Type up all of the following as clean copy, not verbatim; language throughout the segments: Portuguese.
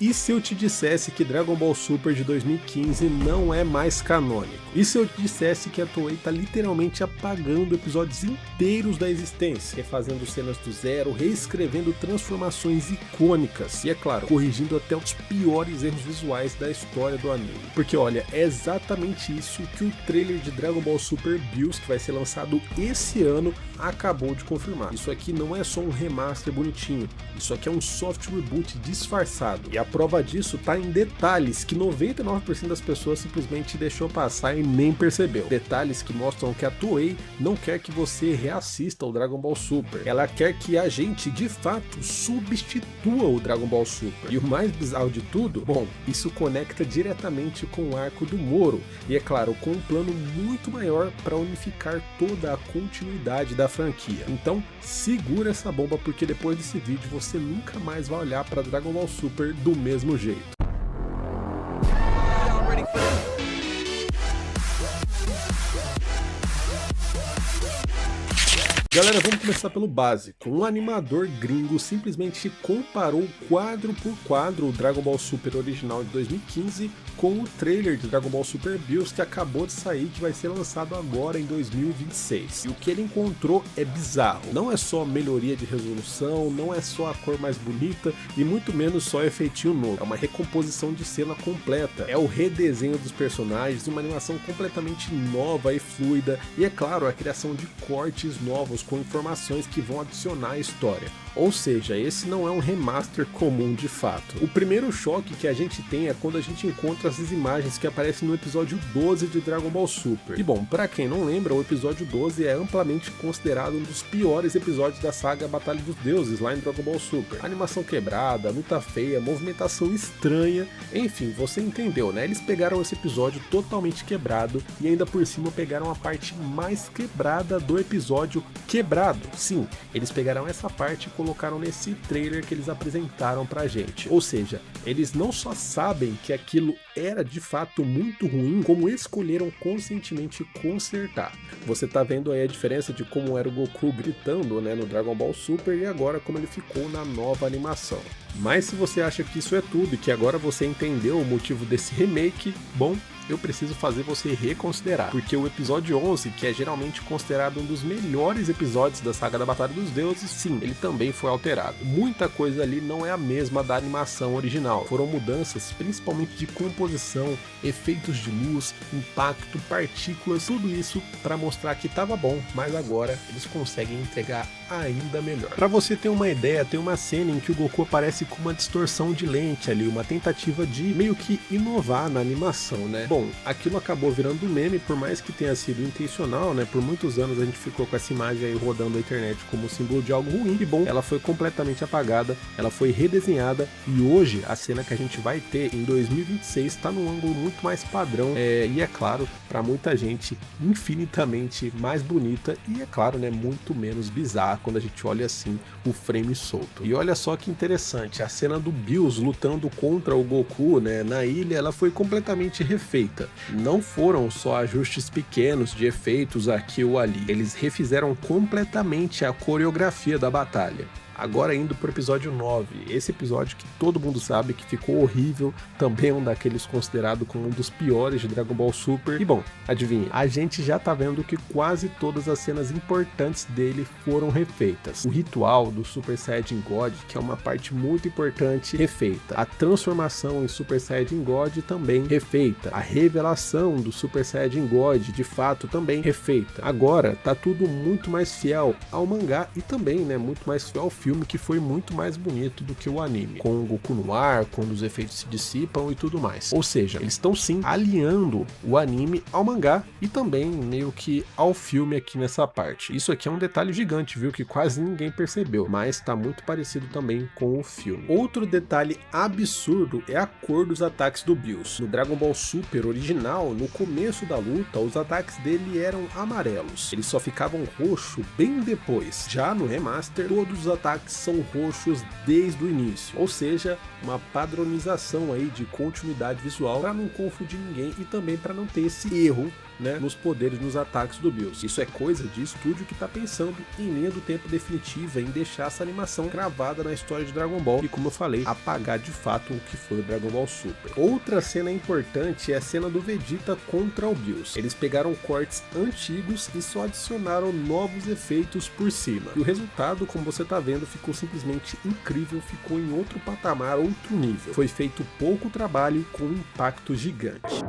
E se eu te dissesse que Dragon Ball Super de 2015 não é mais canônico? E se eu te dissesse que a Toei tá literalmente apagando episódios inteiros da existência, refazendo cenas do zero, reescrevendo transformações icônicas e, é claro, corrigindo até os piores erros visuais da história do anime? Porque olha, é exatamente isso que o trailer de Dragon Ball Super Bills, que vai ser lançado esse ano, acabou de confirmar. Isso aqui não é só um remaster bonitinho, isso aqui é um soft reboot disfarçado. E a prova disso tá em detalhes que 99% das pessoas simplesmente deixou passar e nem percebeu. Detalhes que mostram que a Toei não quer que você reassista o Dragon Ball Super. Ela quer que a gente, de fato, substitua o Dragon Ball Super. E o mais bizarro de tudo, bom, isso conecta diretamente com o arco do Moro. E é claro, com um plano muito maior para unificar toda a continuidade da franquia. Então, segura essa bomba porque depois desse vídeo você nunca mais vai olhar para Dragon Ball Super do mesmo jeito. Galera, vamos começar pelo básico. Um animador gringo simplesmente comparou quadro por quadro o Dragon Ball Super original de 2015 com o trailer de Dragon Ball Super Bills que acabou de sair, que vai ser lançado agora em 2026. E o que ele encontrou é bizarro. Não é só melhoria de resolução, não é só a cor mais bonita e muito menos só efeitinho novo. É uma recomposição de cena completa. É o redesenho dos personagens, uma animação completamente nova e fluida e, é claro, a criação de cortes novos com informações que vão adicionar à história. Ou seja, esse não é um remaster comum de fato. O primeiro choque que a gente tem é quando a gente encontra essas imagens que aparecem no episódio 12 de Dragon Ball Super. E bom, pra quem não lembra, o episódio 12 é amplamente considerado um dos piores episódios da saga Batalha dos Deuses lá em Dragon Ball Super. Animação quebrada, luta feia, movimentação estranha, enfim, você entendeu, né? Eles pegaram esse episódio totalmente quebrado e ainda por cima pegaram a parte mais quebrada do episódio quebrado. Sim, eles pegaram essa parte e colocaram nesse trailer que eles apresentaram pra gente. Ou seja, eles não só sabem que aquilo era de fato muito ruim, como escolheram conscientemente consertar. Você tá vendo aí a diferença de como era o Goku gritando, né, no Dragon Ball Super e agora como ele ficou na nova animação. Mas se você acha que isso é tudo e que agora você entendeu o motivo desse remake, bom, eu preciso fazer você reconsiderar, porque o episódio 11, que é geralmente considerado um dos melhores episódios da saga da Batalha dos Deuses, sim, ele também foi alterado. Muita coisa ali não é a mesma da animação original. Foram mudanças principalmente de composição, efeitos de luz, impacto, partículas, tudo isso para mostrar que estava bom, mas agora eles conseguem entregar ainda melhor. Para você ter uma ideia, tem uma cena em que o Goku aparece com uma distorção de lente ali, uma tentativa de meio que inovar na animação, né? Bom, aquilo acabou virando um meme, por mais que tenha sido intencional, né? Por muitos anos a gente ficou com essa imagem aí rodando a internet como símbolo de algo ruim, e bom, ela foi completamente apagada, ela foi redesenhada, e hoje a cena que a gente vai ter em 2026 está num ângulo muito mais padrão, e é claro, para muita gente, infinitamente mais bonita, e é claro, né, muito menos bizarra quando a gente olha assim o frame solto. E olha só que interessante, a cena do Bills lutando contra o Goku, né, na ilha, ela foi completamente refeita. Não foram só ajustes pequenos de efeitos aqui ou ali, eles refizeram completamente a coreografia da batalha. Agora indo pro episódio 9, esse episódio que todo mundo sabe que ficou horrível, também um daqueles considerado como um dos piores de Dragon Ball Super. E bom, adivinha, a gente já tá vendo que quase todas as cenas importantes dele foram refeitas. O ritual do Super Saiyajin God, que é uma parte muito importante, refeita. A transformação em Super Saiyajin God também refeita. A revelação do Super Saiyajin God, de fato, também refeita. Agora tá tudo muito mais fiel ao mangá e também, né, muito mais fiel ao filme, que foi muito mais bonito do que o anime, com o Goku no ar, quando os efeitos se dissipam e tudo mais. Ou seja, eles estão sim alinhando o anime ao mangá e também meio que ao filme aqui nessa parte. Isso aqui é um detalhe gigante, viu, que quase ninguém percebeu, mas tá muito parecido também com o filme. Outro detalhe absurdo é a cor dos ataques do Bills. No Dragon Ball Super original, no começo da luta, os ataques dele eram amarelos. Eles só ficavam roxo bem depois. Já no remaster, todos os ataques são roxos desde o início, ou seja, uma padronização aí de continuidade visual para não confundir ninguém e também para não ter esse erro né, nos poderes, nos ataques do Bills. Isso é coisa de estúdio que está pensando em linha do tempo definitiva, em deixar essa animação gravada na história de Dragon Ball e, como eu falei, apagar de fato o que foi o Dragon Ball Super. Outra cena importante é a cena do Vegeta contra o Bills. Eles pegaram cortes antigos e só adicionaram novos efeitos por cima. E o resultado, como você está vendo, ficou simplesmente incrível, ficou em outro patamar, outro nível. Foi feito pouco trabalho com um impacto gigante.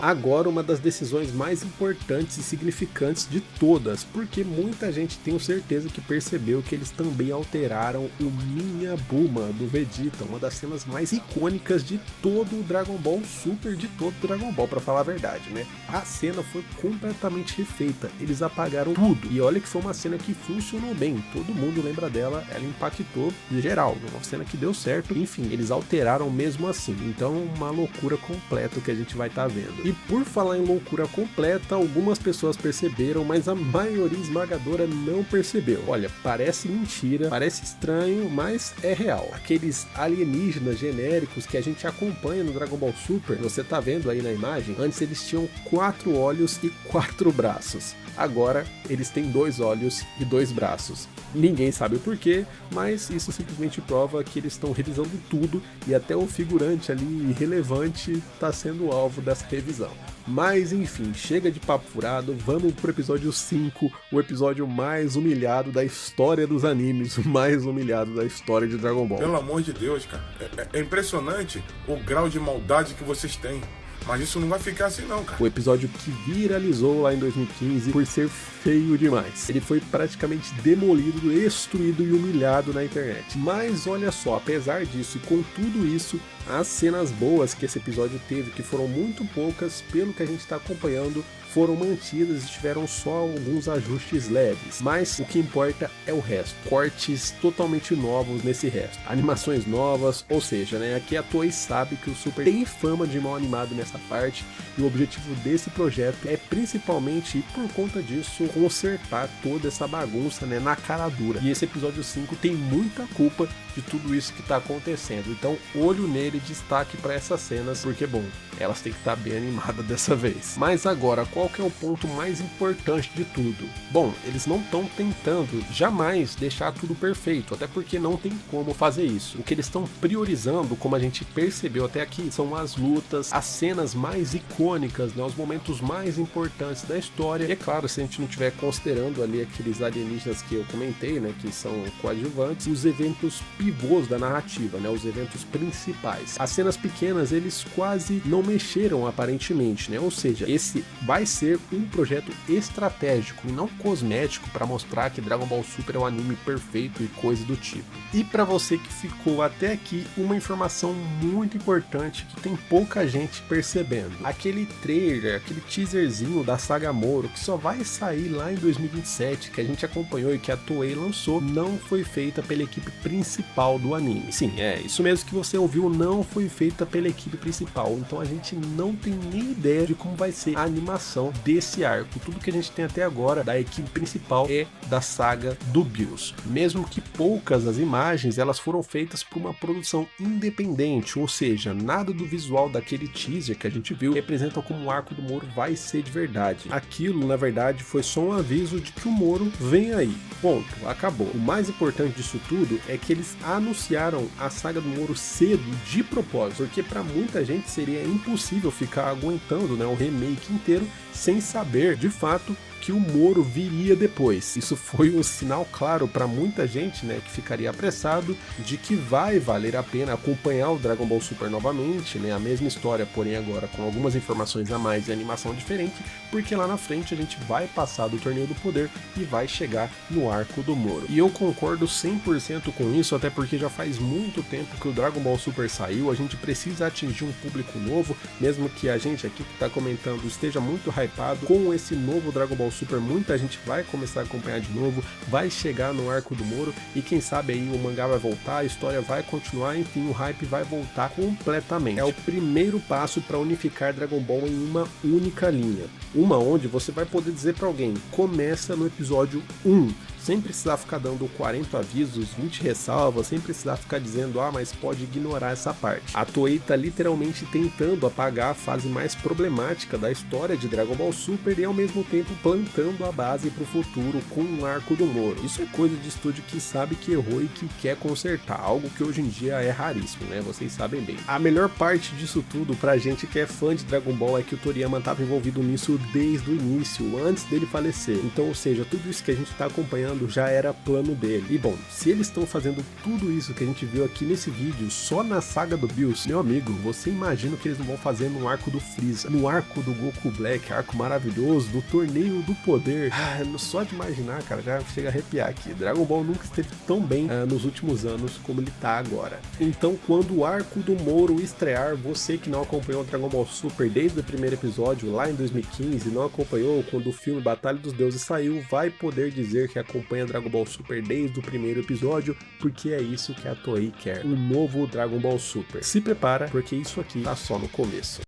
Agora, uma das decisões mais importantes e significantes de todas, porque muita gente, tenho certeza, que percebeu que eles também alteraram o Minha Buma do Vegeta, uma das cenas mais icônicas de todo o Dragon Ball Super, de todo o Dragon Ball, pra falar a verdade, né? A cena foi completamente refeita, eles apagaram tudo, e olha que foi uma cena que funcionou bem, todo mundo lembra dela, ela impactou de geral, uma cena que deu certo, enfim, eles alteraram mesmo assim, então uma loucura completa que a gente vai estar vendo. E por falar em loucura completa, algumas pessoas perceberam, mas a maioria esmagadora não percebeu. Olha, parece mentira, parece estranho, mas é real. Aqueles alienígenas genéricos que a gente acompanha no Dragon Ball Super, você tá vendo aí na imagem, antes eles tinham 4 olhos e 4 braços. Agora eles têm 2 olhos e 2 braços. Ninguém sabe o porquê, mas isso simplesmente prova que eles estão revisando tudo e até o figurante ali relevante está sendo alvo dessa revisão. Mas enfim, chega de papo furado, vamos pro episódio 5, o episódio mais humilhado da história dos animes, o mais humilhado da história de Dragon Ball. Pelo amor de Deus, cara, é impressionante o grau de maldade que vocês têm. Mas isso não vai ficar assim não, cara. O episódio que viralizou lá em 2015 por ser feio demais. Ele foi praticamente demolido, destruído e humilhado na internet. Mas olha só, apesar disso e com tudo isso, as cenas boas que esse episódio teve, que foram muito poucas, pelo que a gente está acompanhando, foram mantidas e tiveram só alguns ajustes leves, mas o que importa é o resto, cortes totalmente novos nesse resto, animações novas, ou seja, né, aqui a Toei sabe que o Super tem fama de mal animado nessa parte, e o objetivo desse projeto é principalmente, por conta disso, consertar toda essa bagunça, né, na cara dura, e esse episódio 5 tem muita culpa de tudo isso que está acontecendo, então olho nele, destaque para essas cenas, porque bom, elas têm que estar bem animadas dessa vez. Mas agora, qual que é o ponto mais importante de tudo? Bom, eles não estão tentando jamais deixar tudo perfeito, até porque não tem como fazer isso. O que eles estão priorizando, como a gente percebeu até aqui, são as lutas, as cenas mais icônicas, né, os momentos mais importantes da história. E é claro, se a gente não estiver considerando ali aqueles alienígenas que eu comentei, né, que são coadjuvantes, e os eventos pivôs da narrativa, né, os eventos principais. As cenas pequenas, eles quase não mexeram aparentemente, né? Ou seja, esse vai ser um projeto estratégico e não cosmético para mostrar que Dragon Ball Super é um anime perfeito e coisa do tipo. E para você que ficou até aqui, uma informação muito importante que tem pouca gente percebendo. Aquele trailer, aquele teaserzinho da saga Moro, que só vai sair lá em 2027, que a gente acompanhou e que a Toei lançou, não foi feita pela equipe principal do anime. Sim, é isso mesmo que você ouviu, não foi feita pela equipe principal, então a gente não tem nem ideia de como vai ser a animação desse arco. Tudo que a gente tem até agora da equipe principal é da saga do Bills. Mesmo que poucas as imagens, elas foram feitas por uma produção independente, ou seja, nada do visual daquele teaser que a gente viu representa como o arco do Moro vai ser de verdade. Aquilo, na verdade, foi só um aviso de que o Moro vem aí. Ponto, acabou. O mais importante disso tudo é que eles anunciaram a saga do Moro cedo de propósito, porque para muita gente seria impossível ficar aguentando, né, o remake inteiro sem saber de fato que o Moro viria depois. Isso foi um sinal claro para muita gente, né, que ficaria apressado de que vai valer a pena acompanhar o Dragon Ball Super novamente, né, a mesma história, porém agora com algumas informações a mais e animação diferente, porque lá na frente a gente vai passar do Torneio do Poder e vai chegar no arco do Moro. E eu concordo 100% com isso, até porque já faz muito tempo que o Dragon Ball Super saiu, a gente precisa atingir um público novo, mesmo que a gente aqui que está comentando esteja muito hypado com esse novo Dragon Ball Super, muita gente vai começar a acompanhar de novo, vai chegar no arco do Moro e quem sabe aí o mangá vai voltar, a história vai continuar, enfim, o hype vai voltar completamente. É o primeiro passo para unificar Dragon Ball em uma única linha, uma onde você vai poder dizer para alguém, começa no episódio 1 sem precisar ficar dando 40 avisos, 20 ressalvas, sem precisar ficar dizendo, mas pode ignorar essa parte. A Toei tá literalmente tentando apagar a fase mais problemática da história de Dragon Ball Super e ao mesmo tempo plantando a base pro futuro com um arco do Moro. Isso é coisa de estúdio que sabe que errou e que quer consertar, algo que hoje em dia é raríssimo, né? Vocês sabem bem. A melhor parte disso tudo pra gente que é fã de Dragon Ball é que o Toriyama estava envolvido nisso desde o início, antes dele falecer. Então, ou seja, tudo isso que a gente tá acompanhando já era plano dele. E bom, se eles estão fazendo tudo isso que a gente viu aqui nesse vídeo só na saga do Bills, meu amigo, você imagina o que eles não vão fazer no arco do Freeza, no arco do Goku Black, arco maravilhoso, do Torneio do Poder. Só de imaginar, cara, já chega a arrepiar aqui. Dragon Ball nunca esteve tão bem nos últimos anos como ele tá agora. Então, quando o arco do Moro estrear, você que não acompanhou o Dragon Ball Super desde o primeiro episódio, lá em 2015, não acompanhou quando o filme Batalha dos Deuses saiu, vai poder dizer que acompanha Dragon Ball Super desde o primeiro episódio, porque é isso que a Toei quer, um novo Dragon Ball Super. Se prepara, porque isso aqui tá só no começo.